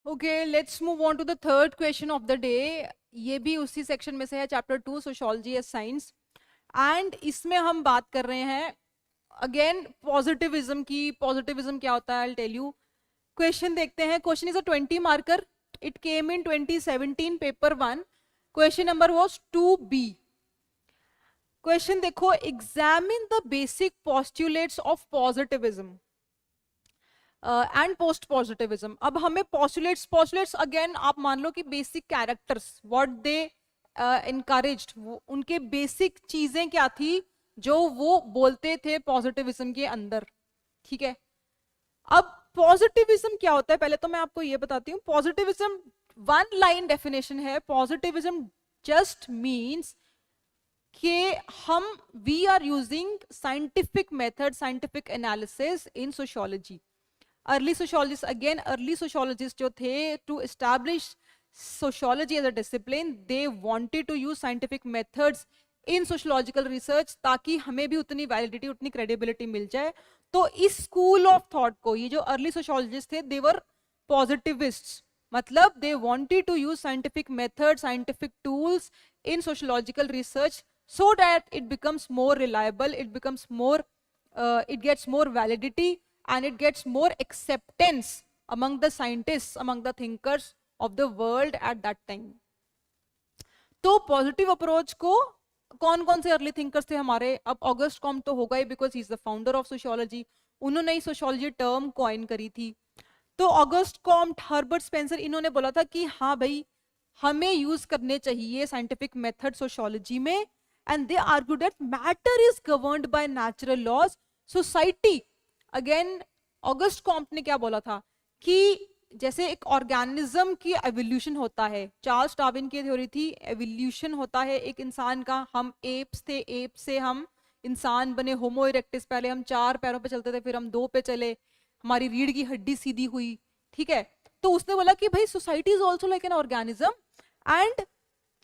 Okay, let's move on to the third question of the day. ये भी उसी section में से है, chapter 2 sociology as science. And इसमें हम बात कर रहे हैं अगेन पॉजिटिविज्म की। पॉजिटिविज्म क्या होता है, आई टेल यू। क्वेश्चन देखते हैं। Question is a 20 marker. It came in 2017 paper 1। Question number was 2B। Question देखो, examine the basic postulates of positivism and post positivism. अब हमें पॉस्टुलेट्स पॉस्टुलेट्स अगेन आप मान लो कि basic characters what they encouraged, उनके बेसिक चीजें क्या थी जो वो बोलते थे पॉजिटिविज्म के अंदर। ठीक है, अब पॉजिटिविज्म क्या होता है पहले तो मैं आपको ये बताती हूँ। पॉजिटिविज्म वन लाइन डेफिनेशन है। पॉजिटिविज्म जस्ट मीन्स कि हम we are using scientific method, scientific analysis in sociology. Early sociologist, again early sociologist जो थे, to establish sociology as a discipline, they wanted to use scientific methods in sociological research, ताकि हमें भी उतनी validity, उतनी credibility मिल जाए। तो इस स्कूल ऑफ थॉट को, ये जो अर्ली सोशियोलॉजिस्ट थे, देवर पॉजिटिविस्ट्स, मतलब they wanted to use scientific method, scientific tools in sociological research, so that it becomes more reliable, it becomes more it gets more validity and it gets more acceptance among the scientists, among the thinkers of the world at that time. तो positive approach को कौन कौन से early thinkers थे हमारे? अब August Comte तो होगा ही, because he is the founder of sociology. उन्होंने ही सोशियोलॉजी टर्म कॉइन करी थी। तो ऑगस्ट कॉम्ट, हर्बर्ट स्पेंसर, इन्होंने बोला था कि हाँ भाई, हमें यूज करने चाहिए साइंटिफिक मेथड सोशियोलॉजी में। And they argue that matter is governed by natural laws, society. Again August Comte ने क्या बोला था कि जैसे एक ऑर्गेनिज्म की एवोल्यूशन होता है, चार्ल्स डार्विन की थ्योरी थी, एवोल्यूशन होता है एक इंसान का। हम एप्स थे, एप से हम इंसान बने, होमो इरेक्टिस। पहले हम 4 पैरों पे चलते थे, फिर हम 2 पे चले, हमारी रीढ़ की हड्डी सीधी हुई। ठीक है, तो उसने बोला कि भाई society is also like an organism, and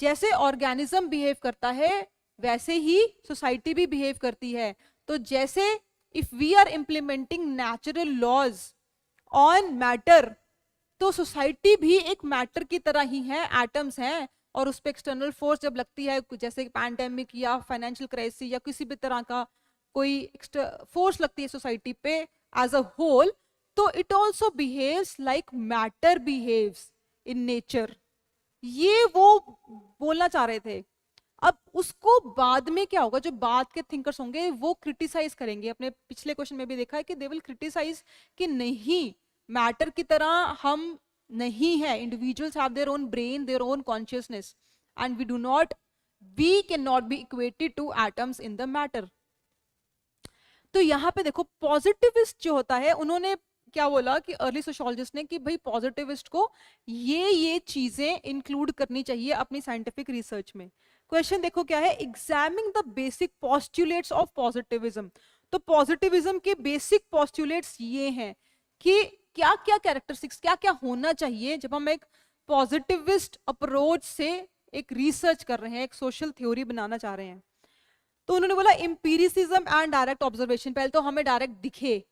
जैसे ऑर्गेनिज्म बिहेव करता है वैसे ही सोसाइटी भी बिहेव करती है। तो जैसे if we are implementing natural laws on matter, तो सोसाइटी भी एक मैटर की तरह ही है, एटम्स हैं, और उस पर एक्सटर्नल फोर्स जब लगती है, जैसे पैंडेमिक या फाइनेंशियल क्राइसिस या किसी भी तरह का कोई फोर्स लगती है सोसाइटी पे एज अ होल, तो it also behaves like matter behaves in nature. ये वो बोलना चाह रहे थे। अब उसको बाद में क्या होगा, जो बाद के थिंकर्स होंगे वो क्रिटिसाइज करेंगे। अपने पिछले क्वेश्चन में भी देखा है कि दे विल क्रिटिसाइज कि नहीं, मैटर की तरह हम नहीं है, individuals have their own brain, their own consciousness, and we do not, we can not be equated to atoms in the matter. तो यहाँ पे देखो, पॉजिटिविस्ट जो होता है, उन्होंने क्या बोला कि अर्ली सोशियोलॉजिस्ट ने कि भाई पॉजिटिविस्ट को ये चीजें इंक्लूड करनी चाहिए अपनी साइंटिफिक रिसर्च में। क्वेश्चन देखो क्या है, examine the basic postulates of positivism. तो पॉजिटिविज्म के बेसिक पोस्टुलेट्स ये हैं कि क्या क्या कैरेक्टरिस्टिक्स, क्या क्या होना चाहिए जब हम एक पॉजिटिविस्ट अप्रोच से एक रिसर्च कर रहे हैं, एक सोशल थ्योरी बनाना चाह रहे हैं। तो उन्होंने बोला एम्पिरिसिज्म एंड डायरेक्ट ऑब्जर्वेशन। पहले तो हमें डायरेक्ट दिखे,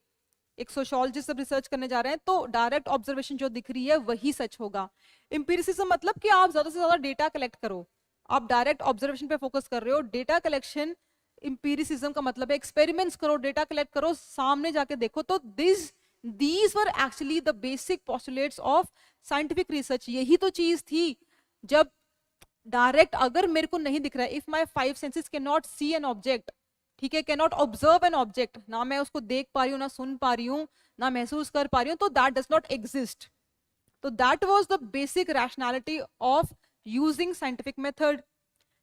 एक सोशियोलॉजिस्ट जब रिसर्च करने जा रहे हैं तो डायरेक्ट ऑब्जर्वेशन जो दिख रही है वही सच होगा। एम्पिरिसिज्म मतलब कि आप ज्यादा से ज्यादा डेटा कलेक्ट करो, आप डायरेक्ट ऑब्जर्वेशन पे फोकस कर रहे हो, डेटा कलेक्शन। एम्पिरिसिज्म का मतलब है एक्सपेरिमेंट्स करो, डेटा कलेक्ट करो, सामने जाके देखो। तो these were actually the basic postulates of scientific research. यही तो चीज थी जब डायरेक्ट, अगर मेरे को नहीं दिख रहा है, if my 5 senses can not see an object, ठीक है, can not observe an object, ना मैं उसको देख पा रही हूँ, ना सुन पा रही हूँ, ना महसूस कर पा रही हूँ, तो दैट डज नॉट एग्जिस्ट। तो that was the basic rationality of using scientific method.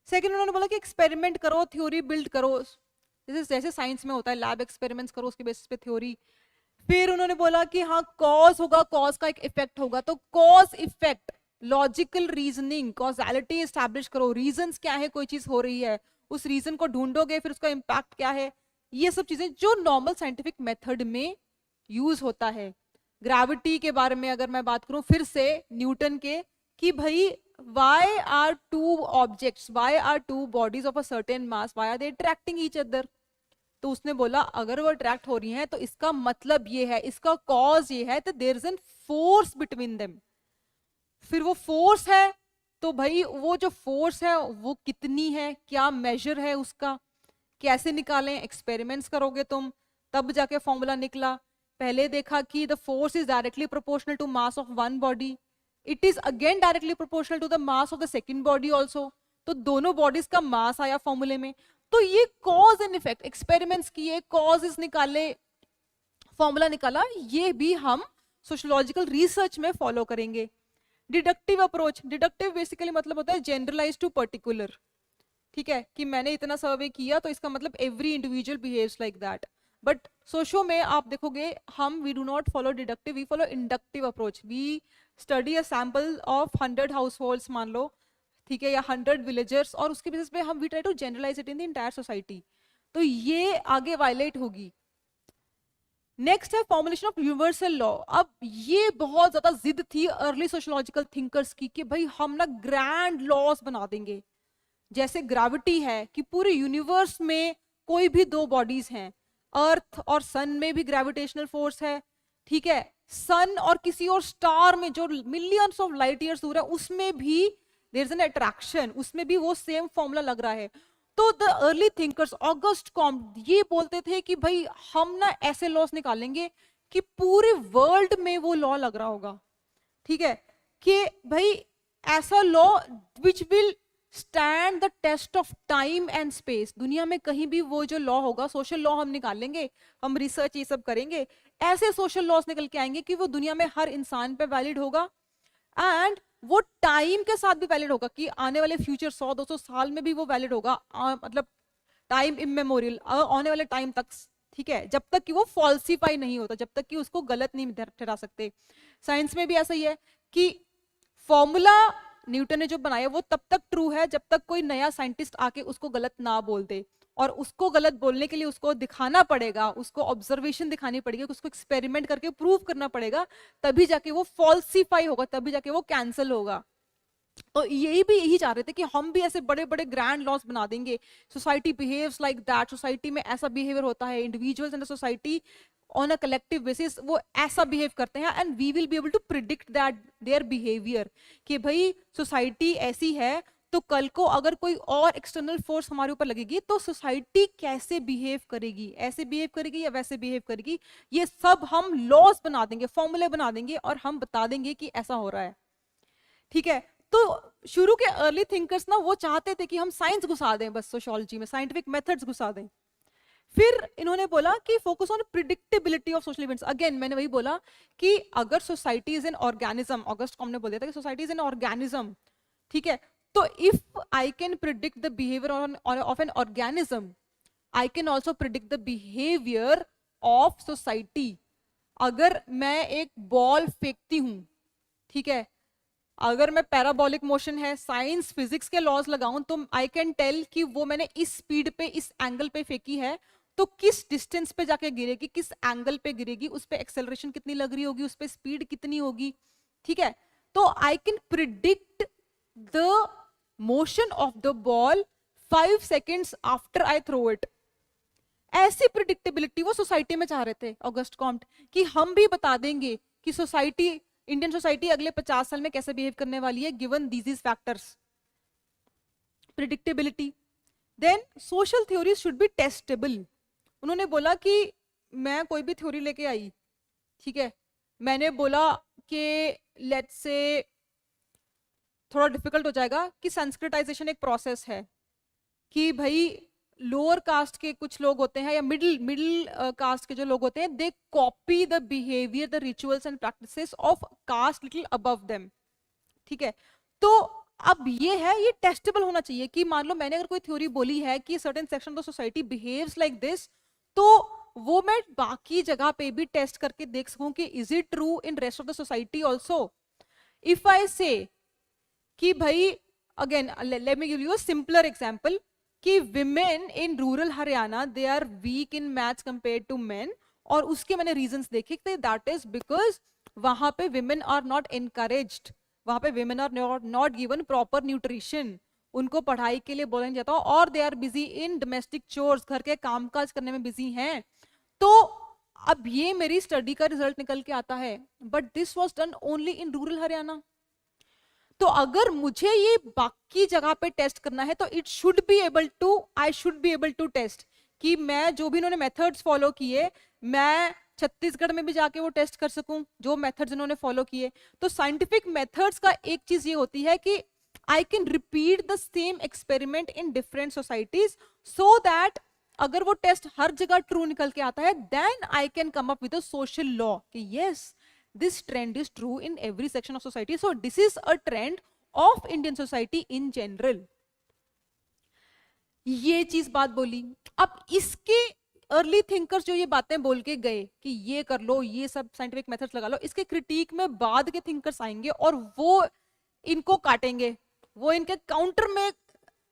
Second, उन्होंने बोला कि एक्सपेरिमेंट करो, थ्योरी बिल्ड करो, जैसे जैसे साइंस में होता है, लैब एक्सपेरिमेंट्स करो, उसके बेसिस पे थ्योरी। फिर उन्होंने बोला कि हाँ, कॉज होगा, कॉज का एक इफेक्ट होगा, तो cause effect, logical reasoning, causality establish करो, रीजंस क्या है, कोई चीज हो रही है, उस रीजन को ढूंढोगे, फिर उसका इम्पैक्ट क्या है, ये सब चीजें जो नॉर्मल साइंटिफिक मेथड में यूज होता है। ग्रेविटी के बारे में अगर मैं बात करूं फिर से न्यूटन के, कि भाई why are two objects, why are two bodies of a certain mass, why are they attracting each other? तो उसने बोला अगर वो अट्रैक्ट हो रही हैं तो इसका मतलब ये है, इसका कॉज ये है, तो there is an force between them. फिर वो फोर्स है, तो भाई वो जो फोर्स है वो कितनी है, क्या मेजर है उसका, कैसे निकालें, एक्सपेरिमेंट्स करोगे तुम, तब जाके फॉर्मूला निकला। पहले देखा कि the force is directly proportional to mass of one body, it is again directly proportional to the mass of the second body also, तो दोनों बॉडीज का मास आया फॉर्मूले में। तो ये कॉज एंड इफेक्ट, एक्सपेरिमेंट्स किए, कॉजेस निकाले, फॉर्मूला निकाला, ये भी हम सोशियोलॉजिकल रिसर्च में फॉलो करेंगे। डिडक्टिव अप्रोच, डिडक्टिव बेसिकली मतलब होता है जनरलाइज टू पर्टिकुलर, ठीक है, कि मैंने इतना सर्वे किया तो इसका मतलब every individual behaves like that. But socio में आप देखोगे हम we do not follow deductive, we follow inductive approach. We study a sample of 100 households मान लो, ठीक है, या 100 विलेजर्स, और उसके बेसिस पे हम we try to generalise it in the entire society, तो ये आगे वायलेट होगी। नेक्स्ट है फॉर्मुलेशन ऑफ यूनिवर्सल लॉ। अब ये बहुत ज्यादा जिद थी अर्ली सोशियोलॉजिकल थिंकर्स की कि भाई हम ना ग्रैंड लॉज बना देंगे, जैसे ग्रेविटी है कि पूरे यूनिवर्स में कोई भी दो बॉडीज हैं, अर्थ और सन में भी ग्रेविटेशनल फोर्स है, ठीक है, सन और किसी और स्टार में जो मिलियंस ऑफ लाइट ईयर्स दूर है उसमें भी देयर इज एन अट्रैक्शन, उसमें भी वो सेम फॉर्मूला लग रहा है। तो the early thinkers August Comte ये बोलते थे कि भाई हम ना ऐसे लॉस निकालेंगे कि पूरे वर्ल्ड में वो लॉ लग रहा होगा, ठीक है, कि भाई ऐसा law which will stand the test of time and space. दुनिया में कहीं भी वो जो लॉ होगा, सोशल लॉ हम निकालेंगे, हम रिसर्च ये सब करेंगे, ऐसे सोशल लॉस निकल के आएंगे कि वो दुनिया में हर इंसान पे वैलिड होगा, एंड वो टाइम के साथ भी वैलिड होगा, कि आने वाले फ्यूचर 100-200 साल में भी वो वैलिड होगा, मतलब टाइम इमेमोरियल, आने वाले टाइम तक, ठीक है, जब तक कि वो फॉल्सिफाई नहीं होता, जब तक कि उसको गलत नहीं ठहरा सकते। साइंस में भी ऐसा ही है कि फॉर्मूला न्यूटन ने जो बनाया वो तब तक ट्रू है जब तक कोई नया साइंटिस्ट आके उसको गलत ना बोल दे, और उसको गलत बोलने के लिए उसको दिखाना पड़ेगा, उसको ऑब्जर्वेशन दिखानी पड़ेगी, उसको एक्सपेरिमेंट करके प्रूव करना पड़ेगा, तभी जाके वो फॉल्सिफाई होगा, तभी जाके वो कैंसिल होगा। तो यही चाह रहे थे कि हम भी ऐसे बड़े बड़े ग्रैंड लॉस बना देंगे, society behaves like that, society में ऐसा बिहेवियर होता है, individuals in society on a collective basis वो ऐसा बिहेव करते हैं, and we will be able to predict that their behaviour, कि भाई सोसाइटी ऐसी है तो कल को अगर कोई और एक्सटर्नल फोर्स हमारे ऊपर लगेगी तो सोसाइटी कैसे बिहेव करेगी, ऐसे बिहेव करेगी या वैसे बिहेव करेगी, ये सब हम लॉस बना देंगे, फॉर्मूले बना देंगे, और हम बता देंगे कि ऐसा हो रहा है, ठीक है। तो शुरू के अर्ली थिंकर्स ना वो चाहते थे कि हम साइंस घुसा दें, बस सोशियोलॉजी में साइंटिफिक मेथड्स घुसा दें। फिर इन्होंने बोला कि focus on predictability of social events. Again मैंने वही बोला कि अगर society is an organism, August com ने बोल दिया था कि सोसाइटी इज एन ऑर्गेनिज्म, ठीक है, तो if I can predict the behaviour of an organism, I can also predict the behaviour of society. अगर मैं एक बॉल फेंकती हूं, ठीक है, अगर मैं पैराबोलिक मोशन है, साइंस फिजिक्स के लॉज लगाऊं, तो आई कैन टेल कि वो मैंने इस स्पीड पे इस एंगल पे फेंकी है, तो किस डिस्टेंस पे जाके गिरेगी, किस एंगल पे गिरेगी, उस पे एक्सेलरेशन कितनी लग रही होगी, उस पे स्पीड कितनी होगी, ठीक है। तो I can predict the motion of the ball 5 seconds after I throw it. ऐसी प्रिडिक्टेबिलिटी वो सोसाइटी में चाह रहे थे ऑगस्ट कॉम्ट, कि हम भी बता देंगे कि सोसाइटी, इंडियन सोसाइटी अगले 50 साल में कैसे बिहेव करने वाली है given these factors, predictability. Then social theories should be testable. उन्होंने बोला कि मैं कोई भी थ्योरी लेके आई, ठीक है, मैंने बोला कि लेट्स से थोड़ा डिफिकल्ट हो जाएगा कि संस्कृताइजेशन एक प्रोसेस है, कि भाई लोअर कास्ट के कुछ लोग होते हैं या मिडिल कास्ट के जो लोग होते हैं, they copy the behaviour, the rituals and practices of caste little above them, ठीक है। तो अब ये है, ये टेस्टेबल होना चाहिए कि मान लो मैंने अगर कोई थ्योरी बोली है कि certain section of society behaves like this, तो वो मैं बाकी जगह पे भी टेस्ट करके देख सकूं कि is it true in rest of the society also. If I say कि भाई, again let me give you a simpler example, कि women in rural Haryana they are weak in maths compare to men, और उसके मैंने reasons देखे, that is because वहां पे women are not encouraged, वहां पे women are not given proper nutrition, उनको पढ़ाई के लिए बोला नहीं जाता, और they are busy in domestic chores, घर के कामकाज करने में बिजी हैं। तो अब ये मेरी स्टडी का रिजल्ट निकल के आता है, but this was done only in rural Haryana. तो अगर मुझे ये बाकी जगह पे टेस्ट करना है तो it should be able to, I should be able to test, कि मैं जो भी इन्होंने मेथड्स फॉलो किए मैं छत्तीसगढ़ में भी जाके वो टेस्ट कर सकूं जो मेथड्स इन्होंने फॉलो किए। तो साइंटिफिक मेथड्स का एक चीज ये होती है कि I can repeat the same experiment in different societies, so that अगर वो टेस्ट हर जगह ट्रू निकल के आता है then I can come up with a social law कि yes this trend is true in every section of society. So this is a trend of Indian society in general. ये चीज बात बोली। अब इसके अर्ली थिंकर्स जो ये बातें बोल के गए कि ये कर लो, ये सब साइंटिफिक मेथड्स लगा लो, इसके क्रिटिक में बाद के थिंकर्स आएंगे और वो इनको काटेंगे, वो इनके काउंटर में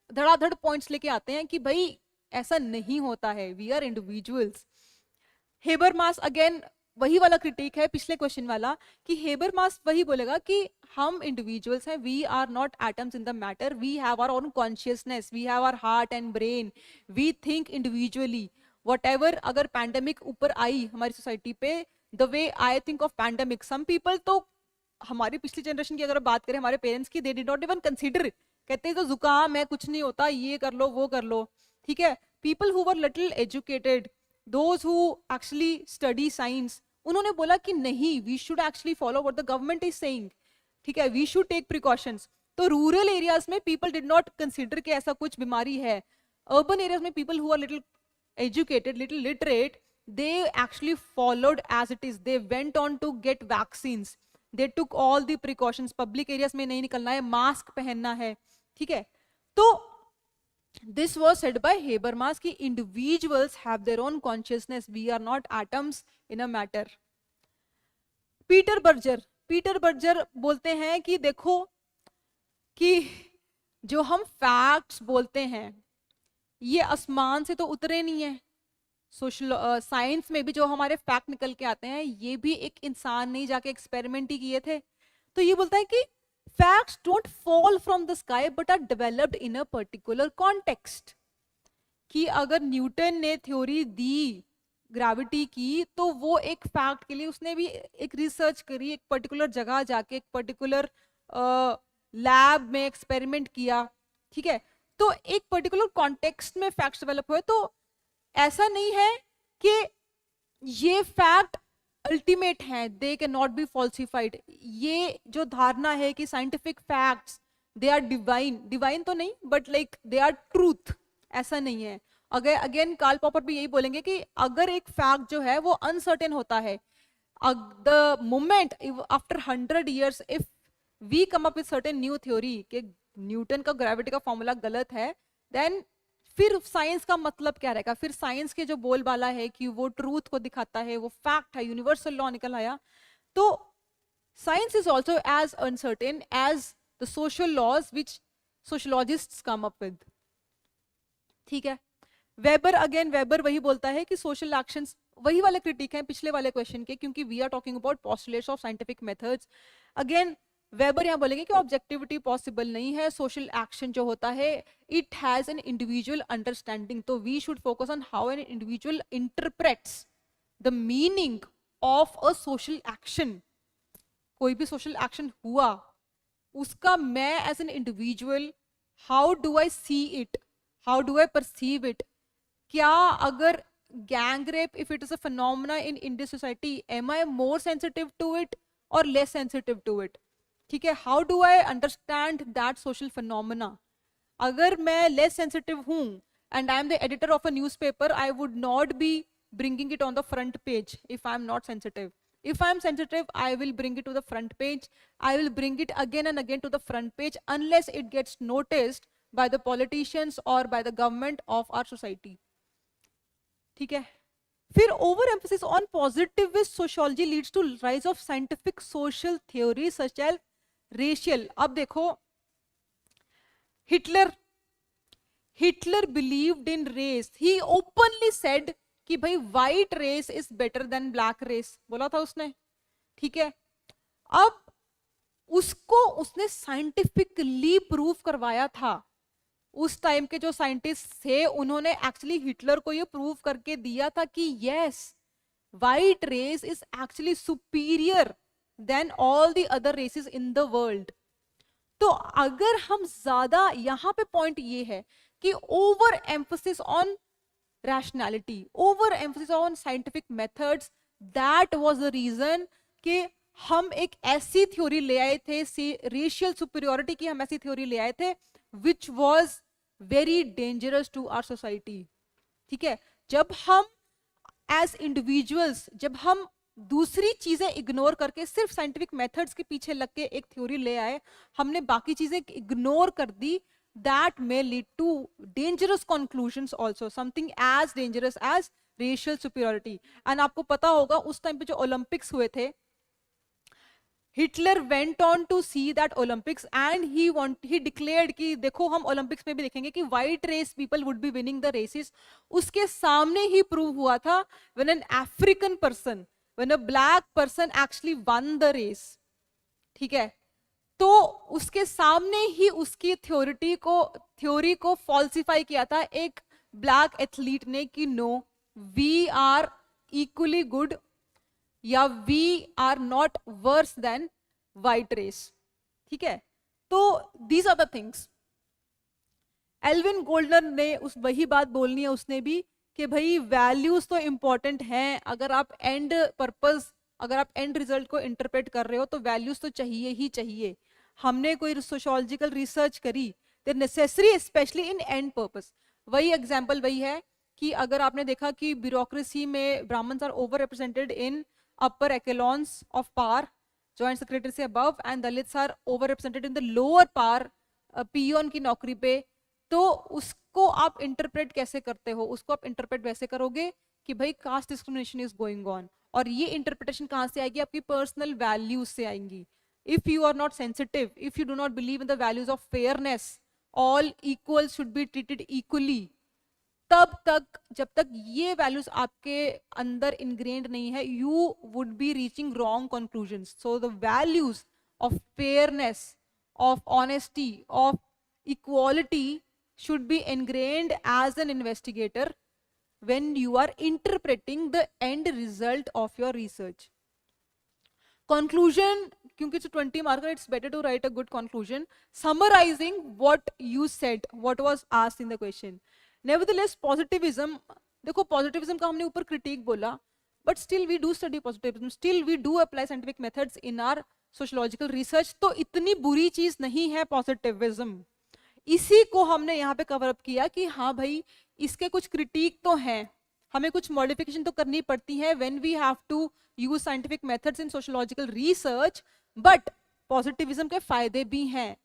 धड़ाधड़ पॉइंट्स लेके आते हैं कि भाई ऐसा नहीं होता है, we are individuals. Habermas again वही वाला क्रिटिक है पिछले क्वेश्चन वाला कि हेबरमास वही बोलेगा कि हम इंडिविजुअल्स हैं, we are not atoms in the matter, we have our own consciousness, we have our heart and brain, we think individually. Whatever अगर पैंडेमिक ऊपर आई हमारी सोसाइटी पे, the way I think of pandemic, some people, तो हमारी पिछली generation की अगर बात करें हमारे पेरेंट्स की, they did not even consider, कहते हैं तो जुकाम है कुछ नहीं होता, ये कर लो वो कर लो, ठीक है। People who were little educated, those who actually study science, उन्होंने बोला कि नहीं, we should actually follow what the government is saying, ठीक है, we should take precautions। तो रूरल एरियाज में people did not consider कि ऐसा कुछ बीमारी है। अर्बन एरियाज में people who are little educated, little literate, they actually followed as it is, they went on to get vaccines, they took all the precautions, public areas में नहीं निकलना है, मास्क पहनना है, ठीक है। तो this was said by Habermas कि individuals have their own consciousness, we are not atoms in a matter। Peter Berger बोलते हैं कि देखो कि जो हम फैक्ट्स बोलते हैं ये आसमान से तो उतरे नहीं है, सोशल साइंस में भी जो हमारे फैक्ट निकल के आते हैं ये भी एक इंसान ने जाके एक्सपेरिमेंट ही किए थे। तो ये बोलता है कि facts don't fall from the sky but are developed in a particular context, कि अगर न्यूटन ने थ्योरी दी ग्रेविटी की तो वो एक फैक्ट के लिए उसने भी एक रिसर्च करी, एक पर्टिकुलर जगह जाके एक पर्टिकुलर लैब में एक्सपेरिमेंट किया, ठीक है। तो एक पर्टिकुलर कॉन्टेक्स्ट में फैक्ट्स डेवलप हुए। तो ऐसा नहीं है कि ये फैक्ट अल्टीमेट है, they can not be falsified. ये जो धारणा है कि scientific facts they are divine, divine तो नहीं but like they are truth, ऐसा नहीं है। अगर अगेन कार्ल पॉपर भी यही बोलेंगे कि अगर एक फैक्ट जो है वो अनसर्टेन होता है, the moment after 100 years if we come up with certain new theory कि न्यूटन का ग्रेविटी का फॉर्मूला गलत है, देन फिर साइंस का मतलब क्या रहेगा, फिर साइंस के जो बोलबाला है कि वो ट्रूथ को दिखाता है, वो फैक्ट है, यूनिवर्सल लॉ निकल आया। तो science is also as uncertain as the social laws which sociologists come up with, ठीक है। वेबर वही बोलता है कि सोशल एक्शंस, वही वाले क्रिटिक हैं पिछले वाले क्वेश्चन के, क्योंकि we are talking about postulates of scientific methods. Again Weber यहाँ बोलेंगे कि ऑब्जेक्टिविटी पॉसिबल नहीं है, सोशल एक्शन जो होता है it has an individual understanding, तो we should focus on how an individual interprets the meaning of a social action. कोई भी सोशल एक्शन हुआ उसका मैं as an individual how do I see it, how do I perceive it. क्या अगर gang rape, if it is a phenomena in Indian society, am I more sensitive to it और less sensitive to it, ठीक है। How do I understand that social phenomena. अगर मैं less sensitive हूं and I am the editor of a newspaper, I would not be bringing it on the front page if I am not sensitive. If I am sensitive, I will bring it to the front page. I will bring it again and again to the front page unless it gets noticed by the politicians or by the government of our society. ठीक है। फिर over emphasis on positivist sociology leads to rise of scientific social theory such as racial. अब देखो Hitler believed in race, he openly said कि भाई white race is better than black race, बोला था उसने, ठीक है। अब उसको उसने साइंटिफिकली प्रूव करवाया था। उस टाइम के जो साइंटिस्ट थे उन्होंने एक्चुअली हिटलर को ये प्रूव करके दिया था कि yes, white race is actually superior than all the other races in the world. तो अगर हम ज्यादा, यहाँ पे पॉइंट ये है कि over emphasis on rationality, over emphasis on scientific methods, that was the reason कि हम एक ऐसी थ्योरी ले आए थे, रेशियल सुपीरियोरिटी की हम ऐसी थ्योरी ले आए थे which was very dangerous to our society. ठीक है, जब हम एज इंडिविजुअल्स, जब हम दूसरी चीजें इग्नोर करके सिर्फ साइंटिफिक मेथड्स के पीछे लग के एक थ्योरी ले आए, हमने बाकी चीजें इग्नोर कर दी, that may lead to dangerous conclusions also, something as dangerous as racial superiority। and आपको पता होगा उस टाइम पे जो ओलंपिक्स हुए थे, Hitler went on to see that Olympics and he declared कि देखो हम ओलंपिक्स में भी देखेंगे कि white race people would be winning the races. उसके सामने ही प्रूव हुआ था when an African person, when a black person actually won the race. ठीक है, तो उसके सामने ही उसकी थ्योरी को फॉल्सिफाई किया था एक ब्लैक एथलीट ने कि no, we are equally good या we are not worse than white race. ठीक है, तो these are the things. Alvin Gouldner ने उस वही बात बोलनी है उसने भी कि भाई वैल्यूज तो इंपॉर्टेंट हैं, अगर आप एंड पर्पस, अगर आप एंड रिजल्ट को इंटरप्रेट कर रहे हो तो वैल्यूज तो चाहिए ही चाहिए। हमने कोई सोशियोलॉजिकल रिसर्च करी, they necessary specially in and purpose. वही एग्जांपल वही है कि अगर आपने देखा कि ब्यूरोक्रेसी में Brahmins are over represented in upper echelons of power, joint secretary से above, and Dalits are over represented in the lower power, peon की नौकरी पे, तो उसको आप इंटरप्रेट कैसे करते हो? उसको आप इंटरप्रेट वैसे करोगे कि भाई caste discrimination is going on, और ये इंटरप्रिटेशन कहां से आएगी? आपकी पर्सनल वैल्यूज से आएंगी। if you are not sensitive, if you do not believe in the values of fairness, all equals should be treated equally, तब तक, जब तक ये वैल्यूज आपके अंदर इनग्रेन्ड नहीं है, you would be reaching wrong conclusions। so the values of fairness, of honesty, of equality should be ingrained as an investigator when you are interpreting the end result of your research। conclusion, क्योंकि it's 20 marker, it's better to write a good conclusion summarizing what you said, what was asked in the question। nevertheless positivism, देखो positivism का हमने ऊपर critique बोला, but still we do study positivism, still we do apply scientific methods in our sociological research। तो इतनी बुरी चीज नहीं है positivism। इसी को हमने यहाँ पे कवर अप किया कि हाँ भाई इसके कुछ क्रिटिक तो हैं, हमें कुछ मॉडिफिकेशन तो करनी पड़ती है when we have to use scientific methods in sociological research, but positivism के फायदे भी हैं।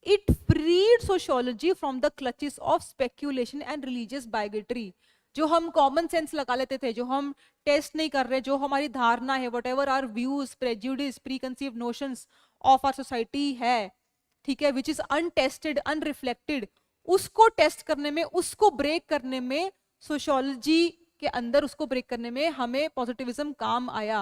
It freed sociology from the clutches of speculation and religious bigotry। जो हम कॉमन सेंस लगा लेते थे, जो हम टेस्ट नहीं कर रहे, जो हमारी धारणा है, whatever are views, prejudice, preconceive notions of our society है, ठीक है, विच इज अनटेस्टेड, अनरिफ्लेक्टेड, उसको टेस्ट करने में, उसको ब्रेक करने में, सोशियोलॉजी के अंदर उसको ब्रेक करने में हमें पॉजिटिविज्म काम आया।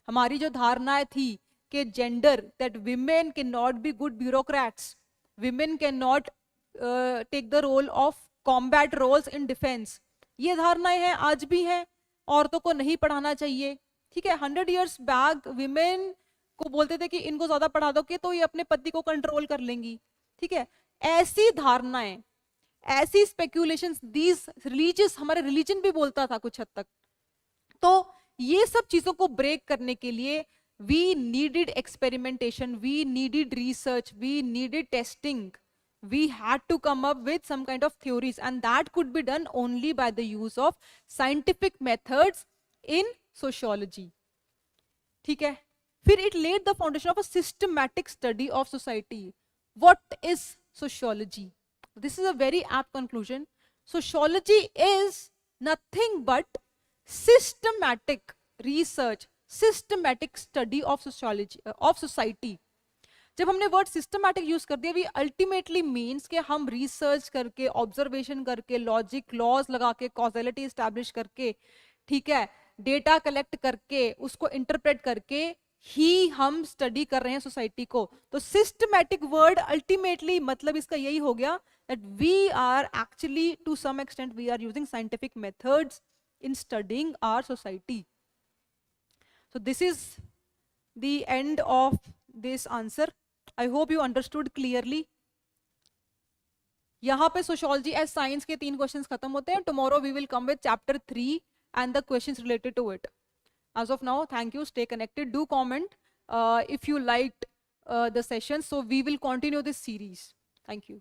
हमारी जो धारणाएं थी कि gender, that women can not be good bureaucrats, women can not take the role of combat roles in defence, ये धारणाएं हैं, आज भी हैं। औरतों को नहीं पढ़ाना चाहिए, ठीक है, 100 years बैक विमेन को बोलते थे कि इनको ज्यादा पढ़ा दो कि तो ये अपने पति को कंट्रोल कर लेंगी, ठीक है। ऐसी धारणाएं, ऐसी स्पेक्यूलेशंस, दीज रिलीजियस, हमारे रिलीजन भी बोलता था कुछ हद तक। तो ये सब चीजों को ब्रेक करने के लिए we needed experimentation, we needed research, we needed testing, we had to come up with some kind of theories, and that could be done only by the use of scientific methods in sociology। ठीक है, फिर it laid the foundation of a systematic study of society। what is sociology? This is a very apt conclusion। sociology is nothing but systematic research, systematic study of sociology, of society। जब हमने word systematic use कर दिया, we ultimately means कि हम research करके, observation करके, logic, laws लगा के, कॉजेलिटी एस्टैब्लिश करके, ठीक है, डेटा कलेक्ट करके, उसको इंटरप्रेट करके ही हम स्टडी कर रहे हैं सोसाइटी को। तो सिस्टमैटिक वर्ड अल्टीमेटली मतलब इसका यही हो गया that we are actually to some extent we are using scientific methods in studying our society. So this is the end of this answer. I hope you understood clearly. यहाँ पे sociology as science के 3 questions खत्म होते हैं। Tomorrow we will come with chapter 3 and the questions related to it. As of now, thank you, stay connected, do comment if you liked the session, so we will continue this series. Thank you.